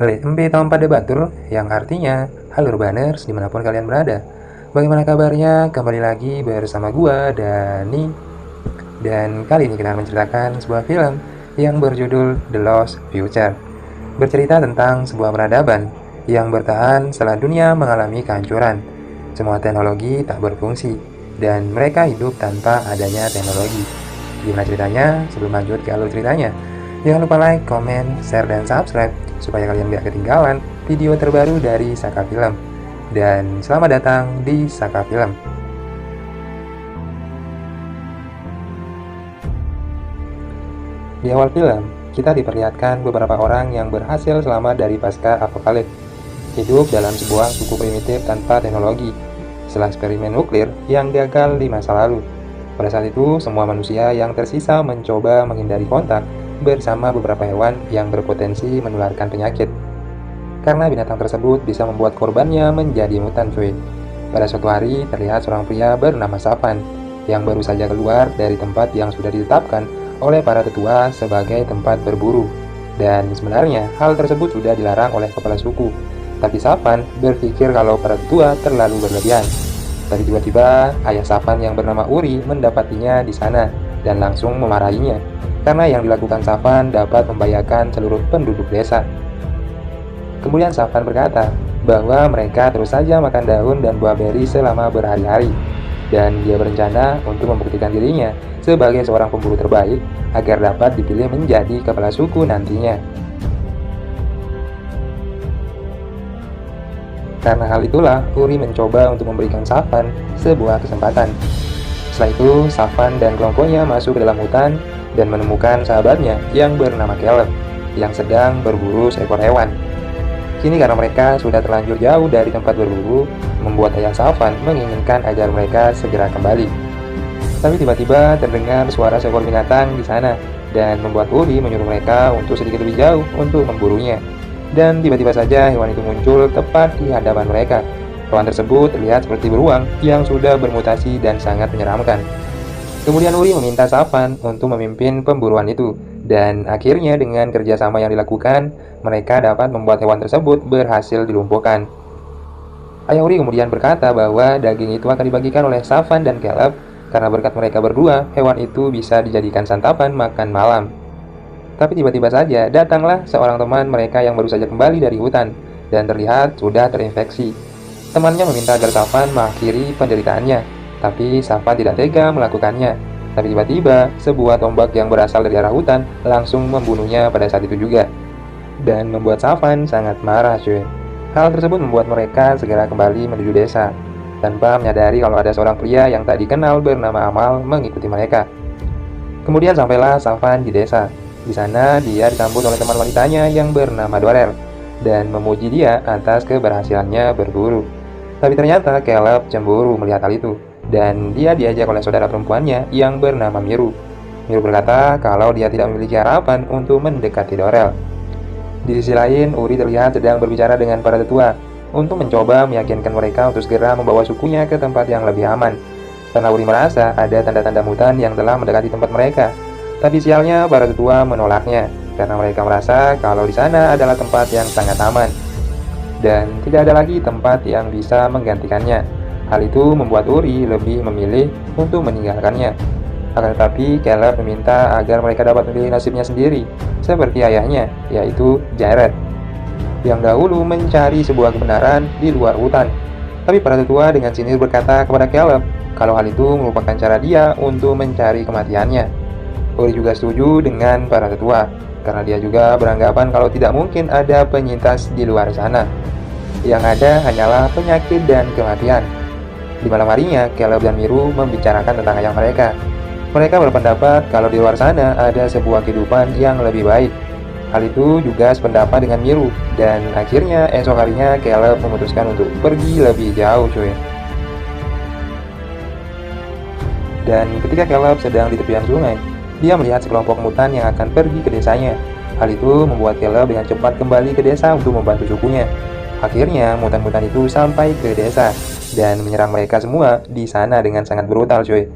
Lembe Tompa Debatur, yang artinya halo Urbaners dimanapun kalian berada. Bagaimana kabarnya? Kembali lagi bersama gua, Dani. Dan kali ini kita akan menceritakan sebuah film yang berjudul The Lost Future. Bercerita tentang sebuah peradaban yang bertahan setelah dunia mengalami kehancuran. Semua teknologi tak berfungsi, dan mereka hidup tanpa adanya teknologi. Gimana ceritanya? Sebelum lanjut ke alur ceritanya, jangan lupa like, comment, share, dan subscribe supaya kalian gak ketinggalan video terbaru dari Saka Film. Dan selamat datang di Saka Film. Di awal film, kita diperlihatkan beberapa orang yang berhasil selamat dari pasca apokalips, hidup dalam sebuah suku primitif tanpa teknologi setelah eksperimen nuklir yang gagal di masa lalu. Pada saat itu, semua manusia yang tersisa mencoba menghindari kontak bersama beberapa hewan yang berpotensi menularkan penyakit. Karena binatang tersebut bisa membuat korbannya menjadi mutan, cuy. Pada suatu hari, terlihat seorang pria bernama Savan yang baru saja keluar dari tempat yang sudah ditetapkan oleh para tetua sebagai tempat berburu. Dan sebenarnya, hal tersebut sudah dilarang oleh kepala suku. Tapi Savan berpikir kalau para tetua terlalu berlebihan. Tapi tiba-tiba, ayah Savan yang bernama Uri mendapatinya di sana dan langsung memarahinya. Karena yang dilakukan Savan dapat membahayakan seluruh penduduk desa. Kemudian Savan berkata bahwa mereka terus saja makan daun dan buah beri selama berhari-hari. Dan dia berencana untuk membuktikan dirinya sebagai seorang pemburu terbaik agar dapat dipilih menjadi kepala suku nantinya. Karena hal itulah, Uri mencoba untuk memberikan Savan sebuah kesempatan. Setelah itu, Savan dan kelompoknya masuk ke dalam hutan dan menemukan sahabatnya yang bernama Caleb yang sedang berburu seekor hewan. Kini karena mereka sudah terlanjur jauh dari tempat berburu, membuat ayah Savan menginginkan agar mereka segera kembali. Tapi tiba-tiba terdengar suara seekor binatang di sana dan membuat Uri menyuruh mereka untuk sedikit lebih jauh untuk memburunya. Dan tiba-tiba saja hewan itu muncul tepat di hadapan mereka. Hewan tersebut terlihat seperti beruang yang sudah bermutasi dan sangat menyeramkan. Kemudian Uri meminta Savan untuk memimpin pemburuan itu. Dan akhirnya dengan kerjasama yang dilakukan, mereka dapat membuat hewan tersebut berhasil dilumpuhkan. Ayah Uri kemudian berkata bahwa daging itu akan dibagikan oleh Savan dan Caleb karena berkat mereka berdua, hewan itu bisa dijadikan santapan makan malam. Tapi tiba-tiba saja datanglah seorang teman mereka yang baru saja kembali dari hutan dan terlihat sudah terinfeksi. Temannya meminta agar Savan mengakhiri penderitaannya, tapi Savan tidak tega melakukannya. Tapi tiba-tiba sebuah tombak yang berasal dari arah hutan langsung membunuhnya pada saat itu juga. Dan membuat Savan sangat marah, cuy. Hal tersebut membuat mereka segera kembali menuju desa tanpa menyadari kalau ada seorang pria yang tak dikenal bernama Amal mengikuti mereka. Kemudian sampailah Savan di desa. Di sana dia disambut oleh teman wanitanya yang bernama Dorel dan memuji dia atas keberhasilannya berburu. Tapi ternyata Caleb cemburu melihat hal itu dan dia diajak oleh saudara perempuannya yang bernama Miru. Miru berkata kalau dia tidak memiliki harapan untuk mendekati Dorel. Di sisi lain, Uri terlihat sedang berbicara dengan para tetua untuk mencoba meyakinkan mereka untuk segera membawa sukunya ke tempat yang lebih aman. Karena Uri merasa ada tanda-tanda mutan yang telah mendekati tempat mereka. Tapi sialnya para tetua menolaknya karena mereka merasa kalau di sana adalah tempat yang sangat aman dan tidak ada lagi tempat yang bisa menggantikannya. Hal itu membuat Uri lebih memilih untuk meninggalkannya. Akan tetapi Caleb meminta agar mereka dapat memilih nasibnya sendiri seperti ayahnya, yaitu Jared, yang dahulu mencari sebuah kebenaran di luar hutan. Tapi para tetua dengan sinis berkata kepada Caleb kalau hal itu merupakan cara dia untuk mencari kematiannya. Uri juga setuju dengan para tetua karena dia juga beranggapan kalau tidak mungkin ada penyintas di luar sana. Yang ada hanyalah penyakit dan kematian. Di malam harinya, Caleb dan Miru membicarakan tentang ayah mereka. Mereka berpendapat kalau di luar sana ada sebuah kehidupan yang lebih baik. Hal itu juga sependapat dengan Miru dan akhirnya esok harinya Caleb memutuskan untuk pergi lebih jauh, cuy. Dan ketika Caleb sedang di tepian sungai, dia melihat sekelompok mutan yang akan pergi ke desanya. Hal itu membuat Caleb dengan cepat kembali ke desa untuk membantu sukunya. Akhirnya, mutan-mutan itu sampai ke desa dan menyerang mereka semua di sana dengan sangat brutal, cuy.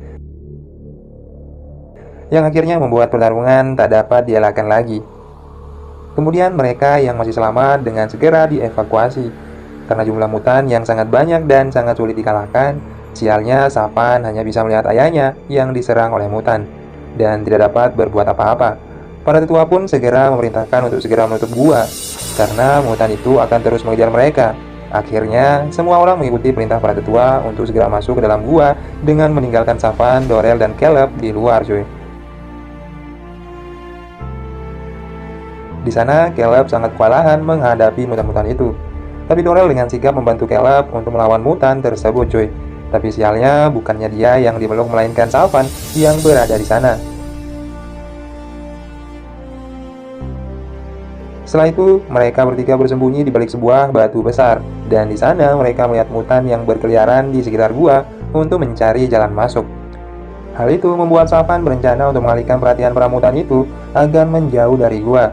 Yang akhirnya membuat pertarungan tak dapat dielakkan lagi. Kemudian mereka yang masih selamat dengan segera dievakuasi. Karena jumlah mutan yang sangat banyak dan sangat sulit dikalahkan, sialnya Safan hanya bisa melihat ayahnya yang diserang oleh mutan dan tidak dapat berbuat apa-apa. Para tetua pun segera memerintahkan untuk segera menutup gua karena mutan itu akan terus mengejar mereka. Akhirnya, semua orang mengikuti perintah para tetua untuk segera masuk ke dalam gua dengan meninggalkan Safan, Dorel, dan Caleb di luar, cuy. Di sana, Caleb sangat kewalahan menghadapi mutan-mutan itu. Tapi Dorel dengan sigap membantu Caleb untuk melawan mutan tersebut, cuy. Tapi sialnya, bukannya dia yang dipeluk, melainkan Safan yang berada di sana. Setelah itu, mereka bertiga bersembunyi di balik sebuah batu besar. Dan di sana, mereka melihat mutan yang berkeliaran di sekitar gua untuk mencari jalan masuk. Hal itu membuat Safan berencana untuk mengalihkan perhatian para mutan itu agar menjauh dari gua.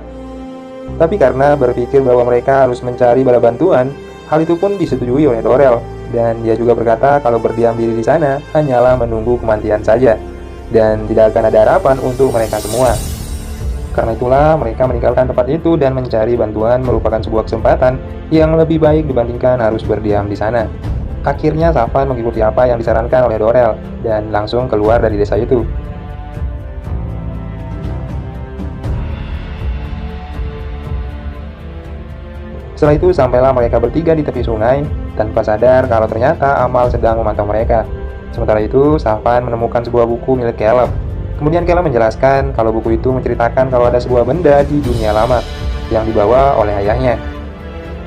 Tapi karena berpikir bahwa mereka harus mencari bala bantuan, hal itu pun disetujui oleh Dorel. Dan dia juga berkata kalau berdiam diri di sana hanyalah menunggu kematian saja, dan tidak akan ada harapan untuk mereka semua. Karena itulah mereka meninggalkan tempat itu dan mencari bantuan merupakan sebuah kesempatan yang lebih baik dibandingkan harus berdiam di sana. Akhirnya Safan mengikuti apa yang disarankan oleh Dorel dan langsung keluar dari desa itu. Setelah itu sampailah mereka bertiga di tepi sungai tanpa sadar kalau ternyata Amal sedang memantau mereka. Sementara itu, Safan menemukan sebuah buku milik Caleb. Kemudian Caleb menjelaskan kalau buku itu menceritakan kalau ada sebuah benda di dunia lama yang dibawa oleh ayahnya.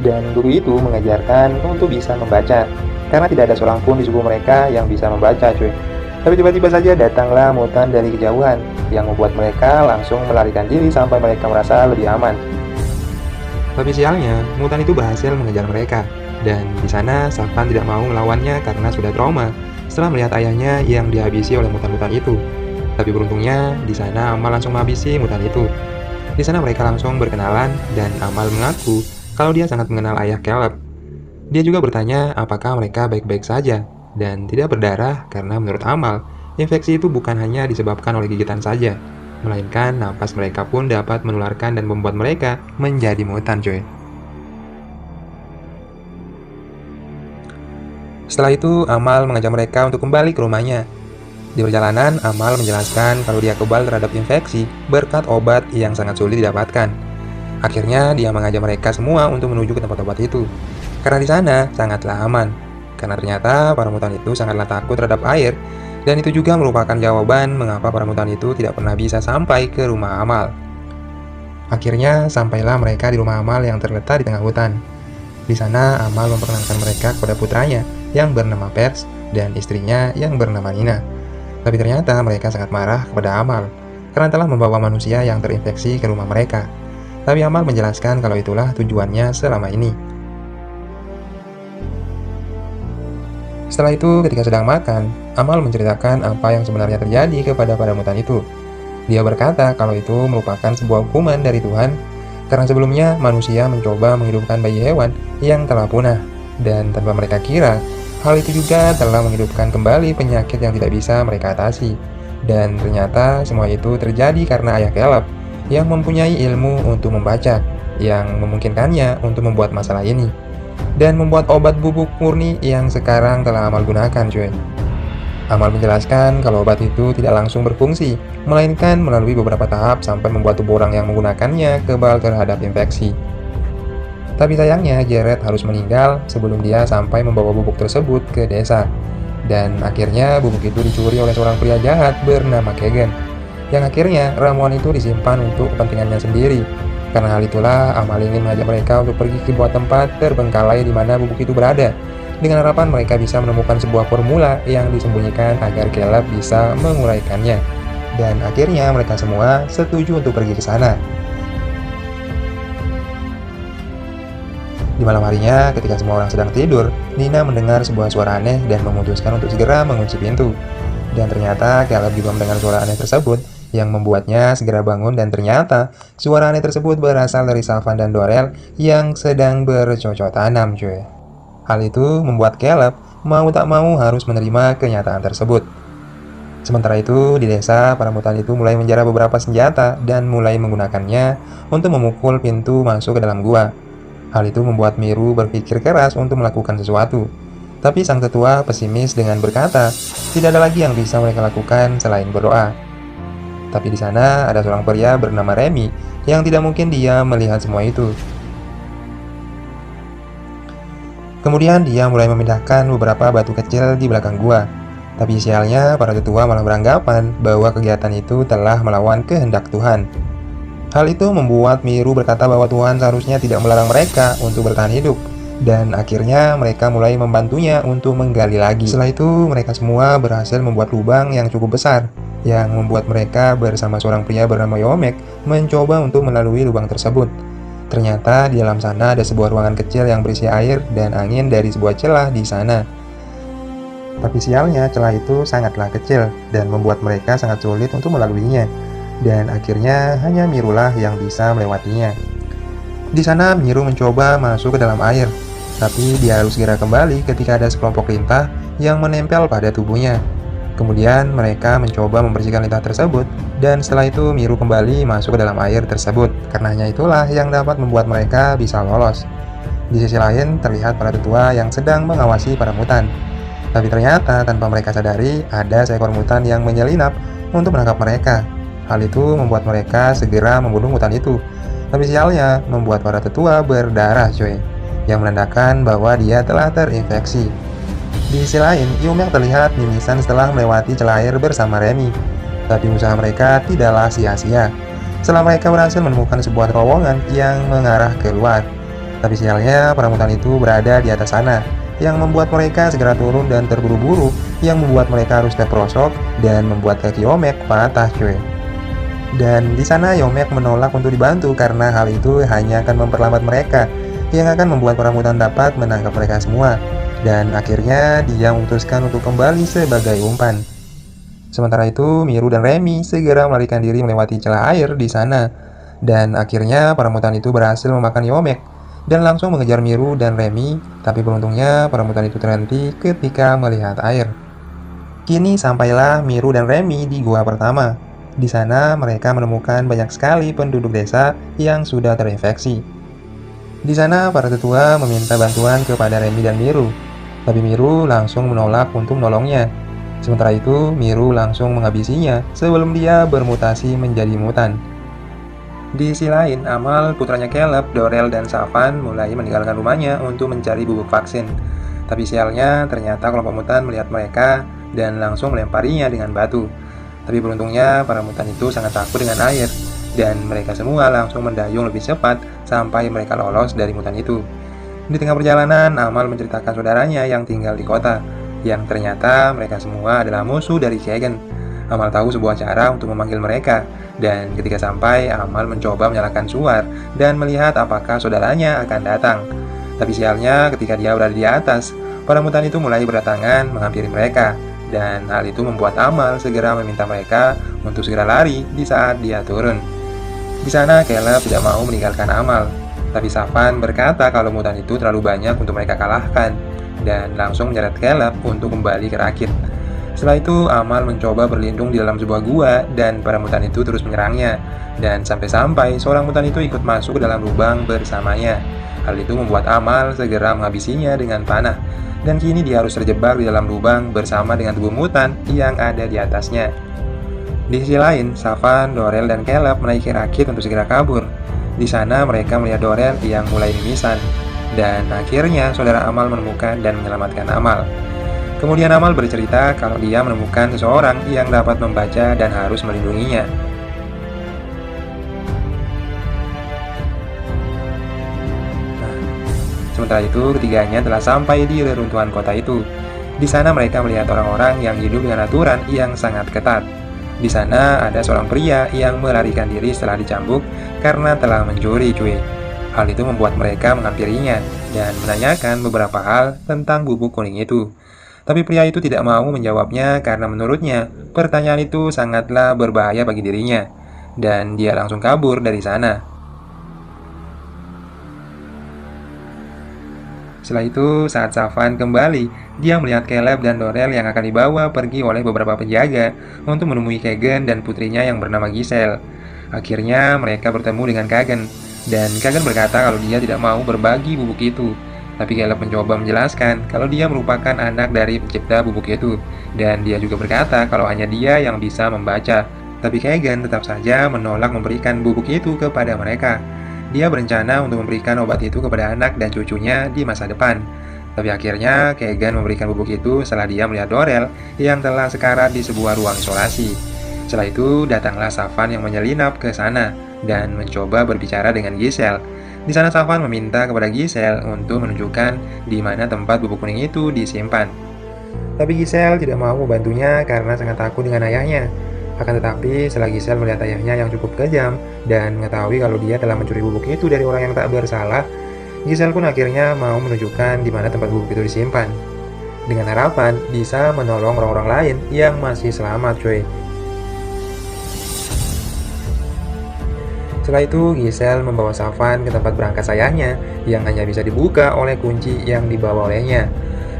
Dan buku itu mengajarkan untuk bisa membaca, karena tidak ada seorang pun di suku mereka yang bisa membaca, cuy. Tapi tiba-tiba saja datanglah mutan dari kejauhan yang membuat mereka langsung melarikan diri sampai mereka merasa lebih aman. Tapi sialnya, mutan itu berhasil mengejar mereka. Dan di sana, Safan tidak mau melawannya karena sudah trauma setelah melihat ayahnya yang dihabisi oleh mutan-mutan itu. Tapi beruntungnya, di sana Amal langsung menghabisi mutan itu. Di sana mereka langsung berkenalan dan Amal mengaku kalau dia sangat mengenal ayah Caleb. Dia juga bertanya apakah mereka baik-baik saja dan tidak berdarah karena menurut Amal, infeksi itu bukan hanya disebabkan oleh gigitan saja, melainkan napas mereka pun dapat menularkan dan membuat mereka menjadi mutan, coy. Setelah itu, Amal mengajak mereka untuk kembali ke rumahnya. Di perjalanan, Amal menjelaskan kalau dia kebal terhadap infeksi berkat obat yang sangat sulit didapatkan. Akhirnya, dia mengajak mereka semua untuk menuju ke tempat obat itu. Karena di sana sangatlah aman. Karena ternyata para mutan itu sangatlah takut terhadap air. Dan itu juga merupakan jawaban mengapa para mutan itu tidak pernah bisa sampai ke rumah Amal. Akhirnya, sampailah mereka di rumah Amal yang terletak di tengah hutan. Di sana, Amal memperkenalkan mereka kepada putranya yang bernama Pers dan istrinya yang bernama Nina. Tapi ternyata mereka sangat marah kepada Amal karena telah membawa manusia yang terinfeksi ke rumah mereka. Tapi Amal menjelaskan kalau itulah tujuannya selama ini. Setelah itu, ketika sedang makan, Amal menceritakan apa yang sebenarnya terjadi kepada para mutan itu. Dia berkata kalau itu merupakan sebuah hukuman dari Tuhan karena sebelumnya manusia mencoba menghidupkan bayi hewan yang telah punah. Dan tanpa mereka kira, hal itu juga telah menghidupkan kembali penyakit yang tidak bisa mereka atasi. Dan ternyata semua itu terjadi karena ayah Caleb yang mempunyai ilmu untuk membaca, yang memungkinkannya untuk membuat masalah ini. Dan membuat obat bubuk murni yang sekarang telah Amal gunakan, cuy. Amal menjelaskan kalau obat itu tidak langsung berfungsi, melainkan melalui beberapa tahap sampai membuat tubuh orang yang menggunakannya kebal terhadap infeksi. Tapi sayangnya, Jared harus meninggal sebelum dia sampai membawa bubuk tersebut ke desa. Dan akhirnya bubuk itu dicuri oleh seorang pria jahat bernama Kegan. Yang akhirnya ramuan itu disimpan untuk kepentingannya sendiri. Karena hal itulah, Amal ingin mengajak mereka untuk pergi ke sebuah tempat terbengkalai di mana bubuk itu berada. Dengan harapan mereka bisa menemukan sebuah formula yang disembunyikan agar Caleb bisa menguraikannya. Dan akhirnya mereka semua setuju untuk pergi ke sana. Di malam harinya, ketika semua orang sedang tidur, Nina mendengar sebuah suara aneh dan memutuskan untuk segera mengunci pintu. Dan ternyata Caleb juga mendengar suara aneh tersebut yang membuatnya segera bangun, dan ternyata suara aneh tersebut berasal dari Safan dan Dorel yang sedang bercocok tanam, cuy. Hal itu membuat Caleb mau tak mau harus menerima kenyataan tersebut. Sementara itu, di desa, para mutan itu mulai menjara beberapa senjata dan mulai menggunakannya untuk memukul pintu masuk ke dalam gua. Hal itu membuat Miru berpikir keras untuk melakukan sesuatu. Tapi sang tetua pesimis dengan berkata, tidak ada lagi yang bisa mereka lakukan selain berdoa. Tapi di sana ada seorang pria bernama Remy yang tidak mungkin dia melihat semua itu. Kemudian dia mulai memindahkan beberapa batu kecil di belakang gua. Tapi sialnya, para tetua malah beranggapan bahwa kegiatan itu telah melawan kehendak Tuhan. Hal itu membuat Miru berkata bahwa Tuhan seharusnya tidak melarang mereka untuk bertahan hidup. Dan akhirnya mereka mulai membantunya untuk menggali lagi. Setelah itu, mereka semua berhasil membuat lubang yang cukup besar, yang membuat mereka bersama seorang pria bernama Yomek mencoba untuk melalui lubang tersebut. Ternyata di dalam sana ada sebuah ruangan kecil yang berisi air dan angin dari sebuah celah di sana. Tapi sialnya, celah itu sangatlah kecil dan membuat mereka sangat sulit untuk melaluinya. Dan akhirnya hanya Mirulah yang bisa melewatinya. Di sana Miru mencoba masuk ke dalam air, tapi dia harus segera kembali ketika ada sekelompok lintah yang menempel pada tubuhnya. Kemudian mereka mencoba membersihkan lintah tersebut, dan setelah itu Miru kembali masuk ke dalam air tersebut. Karenanya itulah yang dapat membuat mereka bisa lolos. Di sisi lain terlihat para tetua yang sedang mengawasi para mutan. Tapi ternyata tanpa mereka sadari, ada seekor mutan yang menyelinap untuk menangkap mereka. Hal itu membuat mereka segera membunuh mutan itu. Tapi sialnya, membuat para tetua berdarah coy, yang menandakan bahwa dia telah terinfeksi. Di sisi lain, Yomek terlihat mimisan setelah melewati celah air bersama Remy. Tapi usaha mereka tidaklah sia-sia. Setelah mereka berhasil menemukan sebuah terowongan yang mengarah ke luar. Tapi sialnya, para mutan itu berada di atas sana, yang membuat mereka segera turun dan terburu-buru, yang membuat mereka harus terperosok dan membuat kaki Yomek patah cuy. Dan di sana Yomek menolak untuk dibantu karena hal itu hanya akan memperlambat mereka, yang akan membuat para mutan dapat menangkap mereka semua. Dan akhirnya dia memutuskan untuk kembali sebagai umpan. Sementara itu Miru dan Remy segera melarikan diri melewati celah air di sana. Dan akhirnya para mutan itu berhasil memakan Yomek dan langsung mengejar Miru dan Remy, tapi beruntungnya para mutan itu terhenti ketika melihat air. Kini sampailah Miru dan Remy di gua pertama. Di sana mereka menemukan banyak sekali penduduk desa yang sudah terinfeksi. Di sana para tetua meminta bantuan kepada Remy dan Miru, tapi Miru langsung menolak untuk menolongnya. Sementara itu Miru langsung menghabisinya sebelum dia bermutasi menjadi mutan. Di sisi lain, Amal, putranya Caleb, Dorel, dan Savan mulai meninggalkan rumahnya untuk mencari bubuk vaksin. Tapi sialnya, ternyata kelompok mutan melihat mereka dan langsung melemparinya dengan batu. Tapi beruntungnya, para mutan itu sangat takut dengan air, dan mereka semua langsung mendayung lebih cepat sampai mereka lolos dari mutan itu. Di tengah perjalanan, Amal menceritakan saudaranya yang tinggal di kota, yang ternyata mereka semua adalah musuh dari Kegen. Amal tahu sebuah cara untuk memanggil mereka, dan ketika sampai, Amal mencoba menyalakan suar dan melihat apakah saudaranya akan datang. Tapi sialnya, ketika dia berada di atas, para mutan itu mulai berdatangan menghampiri mereka, dan hal itu membuat Amal segera meminta mereka untuk segera lari di saat dia turun. Di sana, Caleb tidak mau meninggalkan Amal, tapi Savan berkata kalau mutan itu terlalu banyak untuk mereka kalahkan, dan langsung menyeret Caleb untuk kembali ke rakit. Setelah itu, Amal mencoba berlindung di dalam sebuah gua dan para mutan itu terus menyerangnya. Dan sampai-sampai seorang mutan itu ikut masuk ke dalam lubang bersamanya. Hal itu membuat Amal segera menghabisinya dengan panah. Dan kini dia harus terjebak di dalam lubang bersama dengan tubuh mutan yang ada di atasnya. Di sisi lain, Savan, Dorel, dan Caleb menaiki rakit untuk segera kabur. Di sana mereka melihat Dorel yang mulai mimisan. Dan akhirnya saudara Amal menemukan dan menyelamatkan Amal. Kemudian Amal bercerita kalau dia menemukan seseorang yang dapat membaca dan harus melindunginya. Sementara itu, ketiganya telah sampai di reruntuhan kota itu. Di sana mereka melihat orang-orang yang hidup dengan aturan yang sangat ketat. Di sana ada seorang pria yang melarikan diri setelah dicambuk karena telah mencuri cuy. Hal itu membuat mereka menghampirinya dan menanyakan beberapa hal tentang bubuk kuning itu. Tapi pria itu tidak mau menjawabnya karena menurutnya pertanyaan itu sangatlah berbahaya bagi dirinya, dan dia langsung kabur dari sana. Setelah itu, saat Safan kembali, dia melihat Caleb dan Dorel yang akan dibawa pergi oleh beberapa penjaga untuk menemui Kagan dan putrinya yang bernama Giselle. Akhirnya, mereka bertemu dengan Kagan, dan Kagan berkata kalau dia tidak mau berbagi bubuk itu. Tapi Caleb mencoba menjelaskan kalau dia merupakan anak dari pencipta bubuk itu, dan dia juga berkata kalau hanya dia yang bisa membaca. Tapi Kagan tetap saja menolak memberikan bubuk itu kepada mereka. Dia berencana untuk memberikan obat itu kepada anak dan cucunya di masa depan. Tapi akhirnya Kagan memberikan bubuk itu setelah dia melihat Dorel yang telah sekarat di sebuah ruang isolasi. Setelah itu datanglah Safan yang menyelinap ke sana dan mencoba berbicara dengan Giselle. Di sana Safan meminta kepada Giselle untuk menunjukkan di mana tempat bubuk kuning itu disimpan. Tapi Giselle tidak mau membantunya karena sangat takut dengan ayahnya. Akan tetapi, setelah Giselle melihat ayahnya yang cukup kejam dan mengetahui kalau dia telah mencuri bubuk itu dari orang yang tak bersalah, Giselle pun akhirnya mau menunjukkan di mana tempat bubuk itu disimpan. Dengan harapan bisa menolong orang-orang lain yang masih selamat, cuy. Setelah itu, Giselle membawa Safan ke tempat berangkas ayahnya yang hanya bisa dibuka oleh kunci yang dibawa olehnya.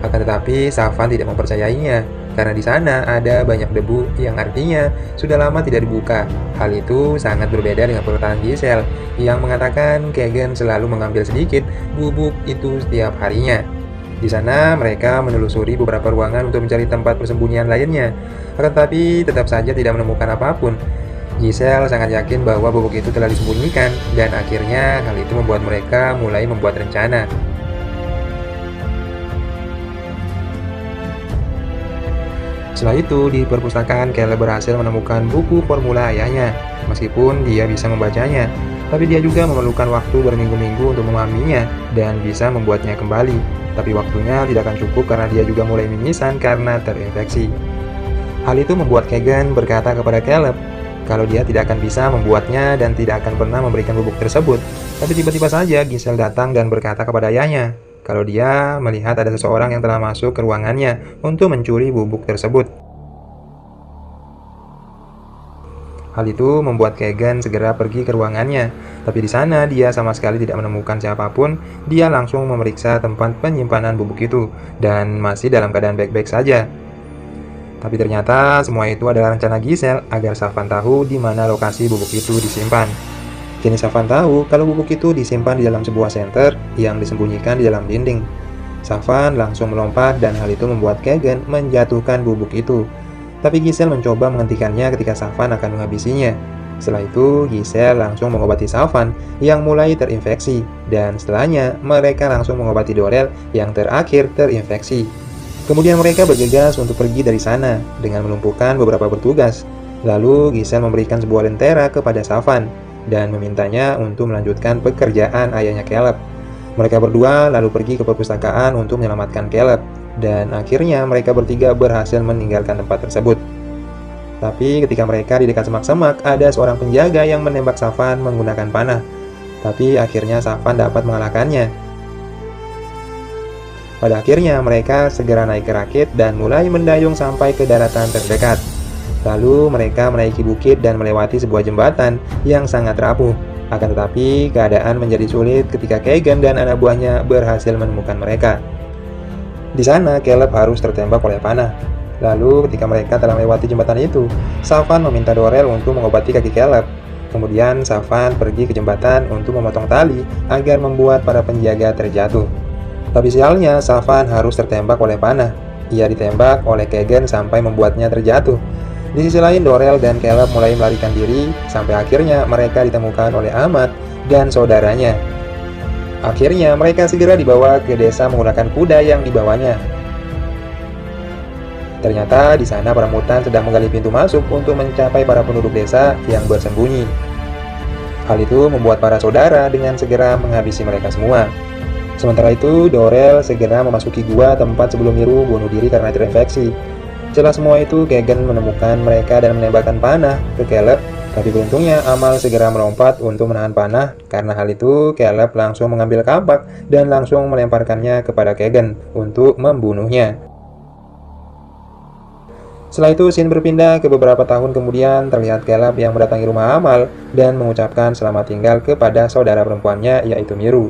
Akan tetapi, Safan tidak mempercayainya karena di sana ada banyak debu yang artinya sudah lama tidak dibuka. Hal itu sangat berbeda dengan perkataan Giselle yang mengatakan Kagan selalu mengambil sedikit bubuk itu setiap harinya. Di sana mereka menelusuri beberapa ruangan untuk mencari tempat persembunyian lainnya, akan tetapi tetap saja tidak menemukan apapun. Giselle sangat yakin bahwa bubuk itu telah disembunyikan dan akhirnya hal itu membuat mereka mulai membuat rencana. Setelah itu, di perpustakaan Caleb berhasil menemukan buku formula ayahnya. Meskipun dia bisa membacanya, tapi dia juga memerlukan waktu berminggu-minggu untuk memahaminya dan bisa membuatnya kembali. Tapi waktunya tidak akan cukup karena dia juga mulai mimisan karena terinfeksi. Hal itu membuat Kagan berkata kepada Caleb kalau dia tidak akan bisa membuatnya dan tidak akan pernah memberikan bubuk tersebut. Tapi tiba-tiba saja Giselle datang dan berkata kepada ayahnya kalau dia melihat ada seseorang yang telah masuk ke ruangannya untuk mencuri bubuk tersebut. Hal itu membuat Kagan segera pergi ke ruangannya, tapi di sana dia sama sekali tidak menemukan siapapun. Dia langsung memeriksa tempat penyimpanan bubuk itu dan masih dalam keadaan baik-baik saja. Tapi ternyata semua itu adalah rencana Giselle agar Safan tahu di mana lokasi bubuk itu disimpan. Kini Safan tahu kalau bubuk itu disimpan di dalam sebuah senter yang disembunyikan di dalam dinding. Safan langsung melompat dan hal itu membuat Kagan menjatuhkan bubuk itu. Tapi Giselle mencoba menghentikannya ketika Safan akan menghabisinya. Setelah itu, Giselle langsung mengobati Safan yang mulai terinfeksi. Dan setelahnya, mereka langsung mengobati Dorel yang terakhir terinfeksi. Kemudian mereka bergegas untuk pergi dari sana dengan melumpuhkan beberapa petugas. Lalu Giselle memberikan sebuah lentera kepada Safan dan memintanya untuk melanjutkan pekerjaan ayahnya Caleb. Mereka berdua lalu pergi ke perpustakaan untuk menyelamatkan Caleb, dan akhirnya mereka bertiga berhasil meninggalkan tempat tersebut. Tapi ketika mereka di dekat semak-semak, ada seorang penjaga yang menembak Safan menggunakan panah. Tapi akhirnya Safan dapat mengalahkannya. Pada akhirnya mereka segera naik ke rakit dan mulai mendayung sampai ke daratan terdekat. Lalu mereka menaiki bukit dan melewati sebuah jembatan yang sangat rapuh. Akan tetapi keadaan menjadi sulit ketika Kagan dan anak buahnya berhasil menemukan mereka. Di sana Caleb harus tertembak oleh panah. Lalu ketika mereka telah melewati jembatan itu, Safan meminta Dorel untuk mengobati kaki Caleb. Kemudian Safan pergi ke jembatan untuk memotong tali agar membuat para penjaga terjatuh. Tapi sialnya Safan harus tertembak oleh panah. Ia ditembak oleh Kagan sampai membuatnya terjatuh. Di sisi lain, Dorel dan Caleb mulai melarikan diri, sampai akhirnya mereka ditemukan oleh Ahmad dan saudaranya. Akhirnya, mereka segera dibawa ke desa menggunakan kuda yang dibawanya. Ternyata, di sana para mutan sedang menggali pintu masuk untuk mencapai para penduduk desa yang bersembunyi. Hal itu membuat para saudara dengan segera menghabisi mereka semua. Sementara itu, Dorel segera memasuki gua tempat sebelum Miru bunuh diri karena terinfeksi. Setelah semua itu, Kagan menemukan mereka dan menembakkan panah ke Caleb. Tapi beruntungnya, Amal segera melompat untuk menahan panah. Karena hal itu, Caleb langsung mengambil kampak dan langsung melemparkannya kepada Kagan untuk membunuhnya. Setelah itu, scene berpindah ke beberapa tahun kemudian. Terlihat Caleb yang mendatangi rumah Amal dan mengucapkan selamat tinggal kepada saudara perempuannya, yaitu Miru.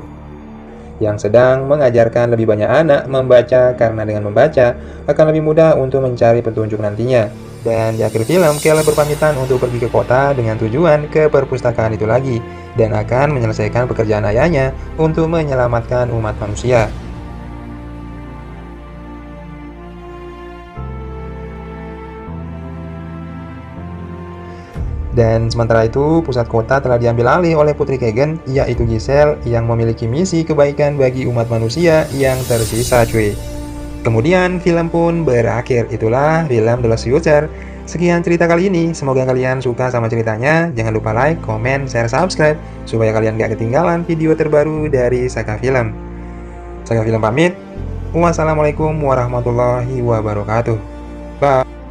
yang sedang mengajarkan lebih banyak anak membaca karena dengan membaca akan lebih mudah untuk mencari petunjuk nantinya. Dan di akhir film, Caleb berpamitan untuk pergi ke kota dengan tujuan ke perpustakaan itu lagi dan akan menyelesaikan pekerjaan ayahnya untuk menyelamatkan umat manusia. Dan sementara itu, pusat kota telah diambil alih oleh Putri Kegen, yaitu Giselle, yang memiliki misi kebaikan bagi umat manusia yang tersisa, cuy. Kemudian film pun berakhir. Itulah film The Lost Future. Sekian cerita kali ini. Semoga kalian suka sama ceritanya. Jangan lupa like, komen, share, subscribe supaya kalian gak ketinggalan video terbaru dari Saka Film. Saka Film pamit. Wassalamualaikum warahmatullahi wabarakatuh. Bye.